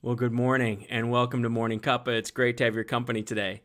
Well, good morning and welcome to Morning Cuppa. It's great to have your company today.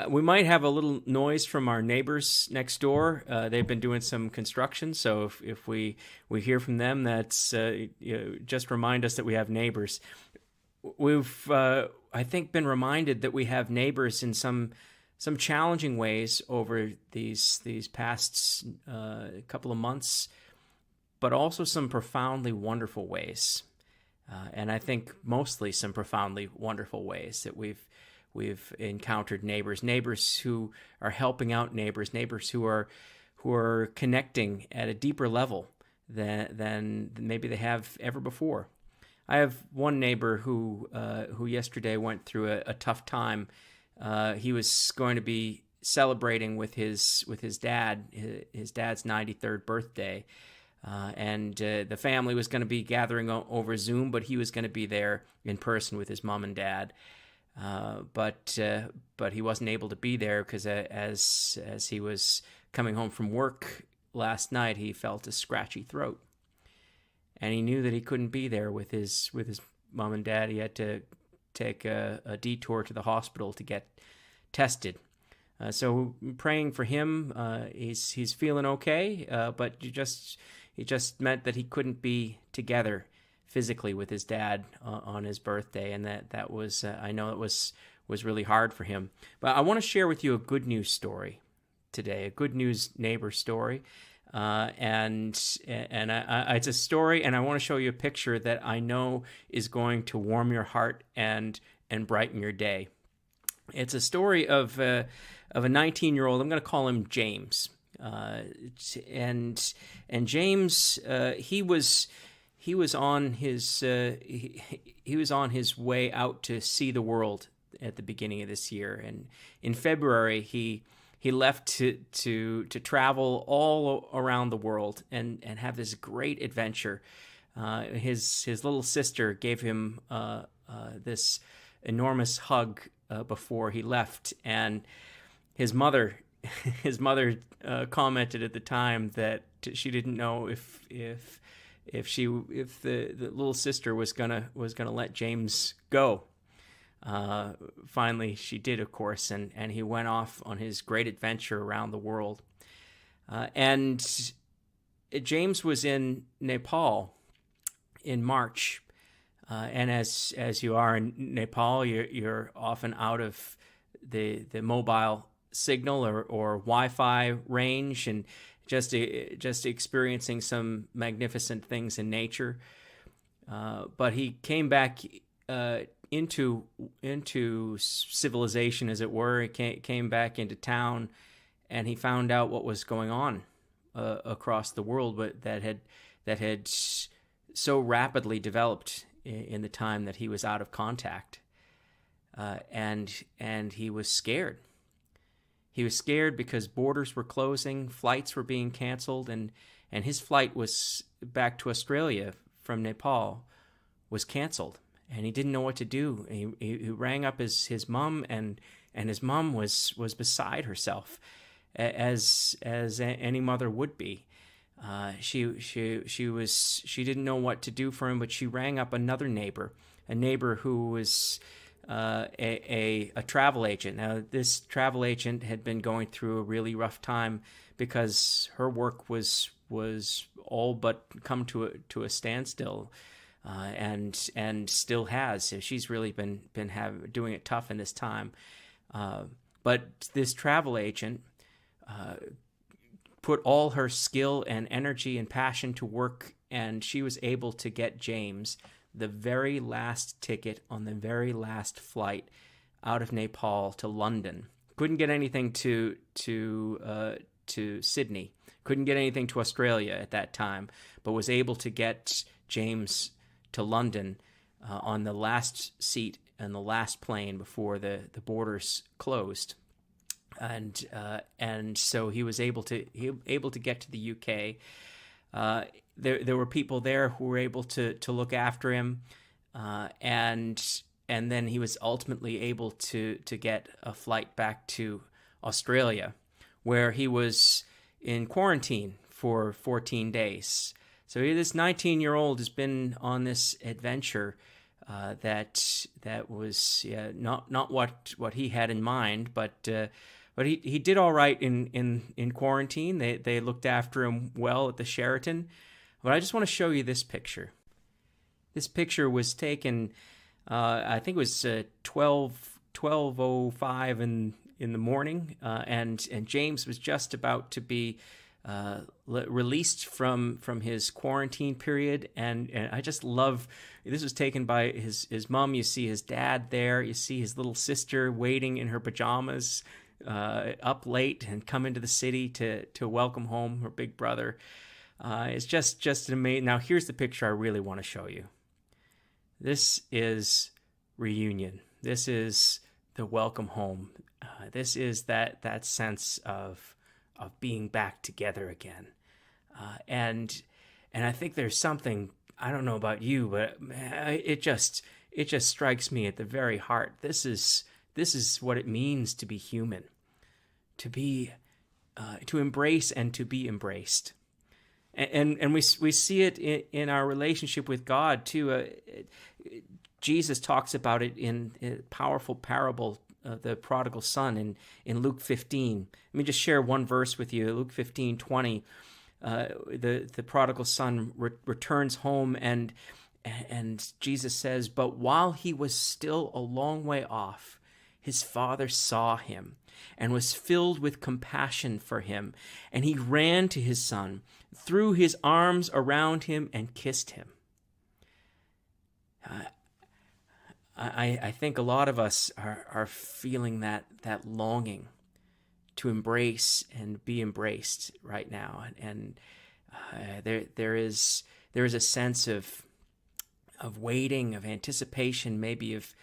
We might have a little noise from our neighbors next door. They've been doing some construction, so if we hear from them, that's just remind us that we have neighbors. We've I think been reminded that we have neighbors in some challenging ways over these past couple of months, but also some profoundly wonderful ways. And I think mostly some profoundly wonderful ways that we've encountered neighbors who are helping out neighbors who are connecting at a deeper level than maybe they have ever before. I have one neighbor who yesterday went through a tough time. He was going to be celebrating with his dad, his dad's 93rd birthday. And the family was going to be gathering over Zoom, but he was going to be there in person with his mom and dad. But he wasn't able to be there because as he was coming home from work last night, he felt a scratchy throat, and he knew that he couldn't be there with his mom and dad. He had to take a detour to the hospital to get tested. So praying for him. He's feeling okay, but it just meant that he couldn't be together physically with his dad on his birthday, and that was I know it was really hard for him. But I want to share with you a good news story today, a good news neighbor story, and it's a story, and I want to show you a picture that I know is going to warm your heart and brighten your day. It's a story of a 19-year-old. I'm going to call him James. And James, he was on his way out to see the world at the beginning of this year, and in February he left to travel all around the world and have this great adventure. His little sister gave him this enormous hug before he left, and his mother commented at the time that she didn't know if the little sister was gonna let James go. Finally, she did, of course, and he went off on his great adventure around the world. And James was in Nepal in March, and as you are in Nepal, you're often out of the mobile signal or Wi-Fi range, and just experiencing some magnificent things in nature. But he came back into civilization, as it were. He came back into town, and he found out what was going on across the world, but that had so rapidly developed in the time that he was out of contact, and he was scared. He was scared because borders were closing, flights were being canceled, and his flight was back to Australia from Nepal was canceled, and he didn't know what to do. He rang up his mom, and his mom was beside herself, as any mother would be. She didn't know what to do for him, but she rang up another neighbor, a neighbor who was a travel agent. Now, this travel agent had been going through a really rough time because her work was all but come to a standstill, and still has. So she's really been doing it tough in this time. But this travel agent put all her skill and energy and passion to work, and she was able to get James the very last ticket on the very last flight out of Nepal to London. Couldn't get anything to Sydney. Couldn't get anything to Australia at that time, but was able to get James to London on the last seat and the last plane before the borders closed. And so he was able to get to the UK. There were people there who were able to look after him, and then he was ultimately able to get a flight back to Australia, where he was in quarantine for 14 days. So this 19-year-old has been on this adventure that was not what he had in mind, but he did all right in quarantine. They looked after him well at the Sheraton. But I just want to show you this picture. This picture was taken, I think it was 12:05 in the morning, and James was just about to be released from his quarantine period, and I just love. This was taken by his mom. You see his dad there. You see his little sister waiting in her pajamas, up late and come into the city to welcome home her big brother. It's just amazing. Now here's the picture I really want to show you. This is reunion. This is the welcome home. This is that sense of being back together again. And I think there's something, I don't know about you, but it just strikes me at the very heart. This is what it means to be human, to embrace and to be embraced. And we see it in our relationship with God too. Jesus talks about it in a powerful parable of the prodigal son in Luke 15. Let me just share one verse with you. Luke 15:20. The prodigal son returns home, and Jesus says, "But while he was still a long way off, his father saw him and was filled with compassion for him, and he ran to his son, threw his arms around him, and kissed him." I think a lot of us are feeling that longing to embrace and be embraced right now, and there is a sense of waiting, of anticipation, maybe of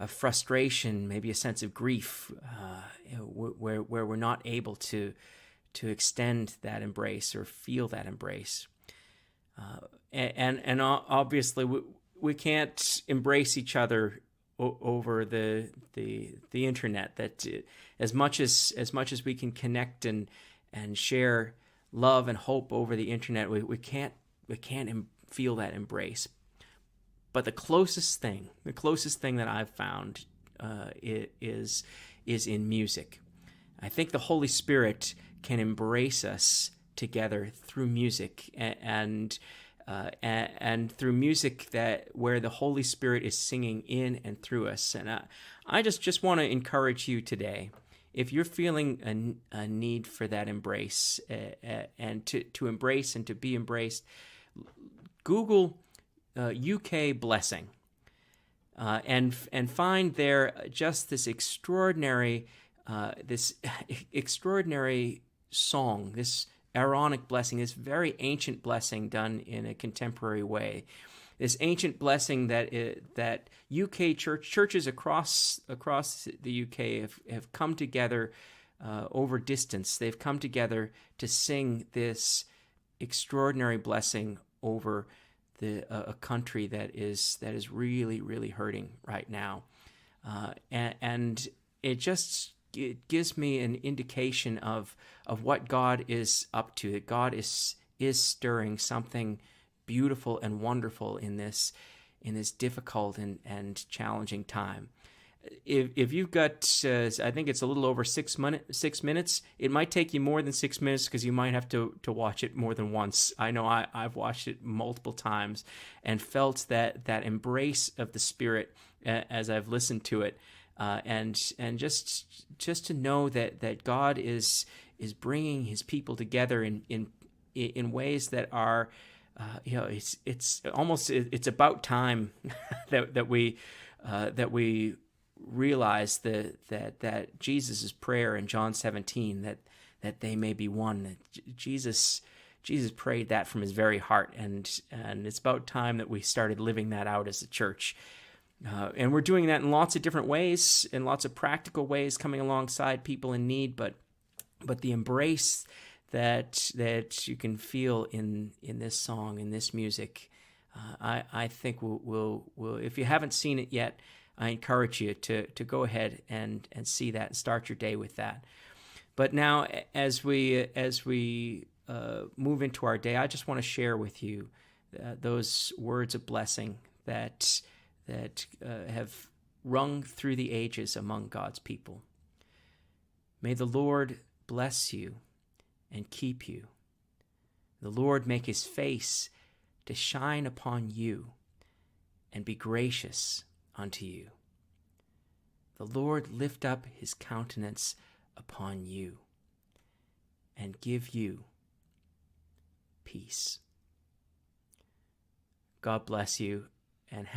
frustration, maybe a sense of grief, where we're not able to extend that embrace or feel that embrace, and obviously we can't embrace each other over the internet. That as much as we can connect and share love and hope over the internet, we can't feel that embrace. But the closest thing that I've found is in music. I think the Holy Spirit can embrace us together through music, and through music where the Holy Spirit is singing in and through us. And I just want to encourage you today, if you're feeling a need for that embrace, and to embrace and to be embraced, Google UK blessing, and find there just this extraordinary song, this Aaronic blessing, this very ancient blessing done in a contemporary way. This ancient blessing that UK churches across the UK have come together over distance. They've come together to sing this extraordinary blessing over a country that is really, really hurting right now, and it gives me an indication of what God is up to. That God is stirring something beautiful and wonderful in this difficult and challenging time. If you've got, I think it's a little over 6 minutes. It might take you more than 6 minutes because you might have to watch it more than once. I know I've watched it multiple times and felt that embrace of the Spirit as I've listened to it, and just to know that God is bringing His people together in ways that are, it's almost, it's about time that we realize that Jesus' prayer in John 17, that they may be one. That Jesus prayed that from his very heart, and it's about time that we started living that out as a church. And we're doing that in lots of different ways, in lots of practical ways, coming alongside people in need. But the embrace that you can feel in this song, in this music, I think will if you haven't seen it yet, I encourage you to go ahead and see that and start your day with that. But now, as we move into our day, I just want to share with you those words of blessing that that have rung through the ages among God's people. May the Lord bless you and keep you. The Lord make his face to shine upon you and be gracious unto you. The Lord lift up his countenance upon you and give you peace. God bless you and